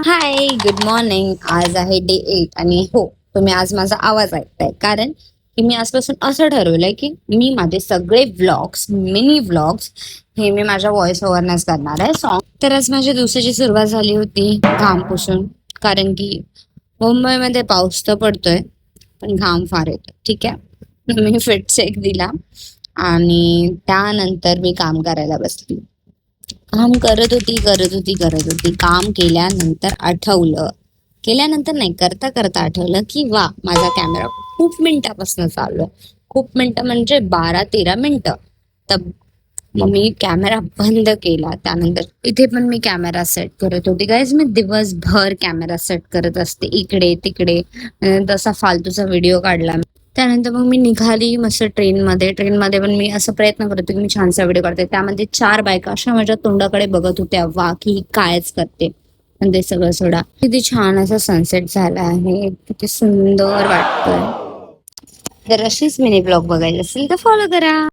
हाय, good morning. आज आहे day 8 आणि हो, तुम्ही आज माझा आवाज ऐकताय कारण की मी आजपासून असं ठरवलंय की मी माझे सगळे व्लॉग्स, मिनी व्लॉग्स हे मी माझ्या व्हॉइस ओव्हरनेच करणार आहे सॉन्ग. तर आज माझ्या दिवसाची सुरुवात झाली होती घाम पुसून, कारण की मुंबईमध्ये पाऊस तर पडतोय पण घाम फार येतो. ठीक आहे, मी फिट चेक दिला आणि त्यानंतर मी काम करायला बसली. काम करत होती. काम केल्यानंतर नाही, करता करता आठवलं की वा, माझा कॅमेरा खूप मिनिटापासून चालू आहे. खूप मिनिटं म्हणजे 12-13 मिनिटं. तर मग मी कॅमेरा बंद केला. त्यानंतर इथे पण मी कॅमेरा सेट करत होती. गाईज, मी दिवसभर कॅमेरा सेट करत असते इकडे तिकडे. तसा फालतूचा व्हिडिओ काढला. त्यानंतर मग मी निघाली मस्त ट्रेनमध्ये पण मी असं प्रयत्न करत होते की मी छानसा व्हिडिओ काढते. त्यामध्ये 4 बायका अशा माझ्या तोंडाकडे बघत होत्या, वा की ही कायच करते. पण ते सगळं सोडा, किती छान असा सनसेट झाला आहे, किती सुंदर वाटतंय. जर अशीच मिनी ब्लॉग बघायला असेल तर फॉलो करा.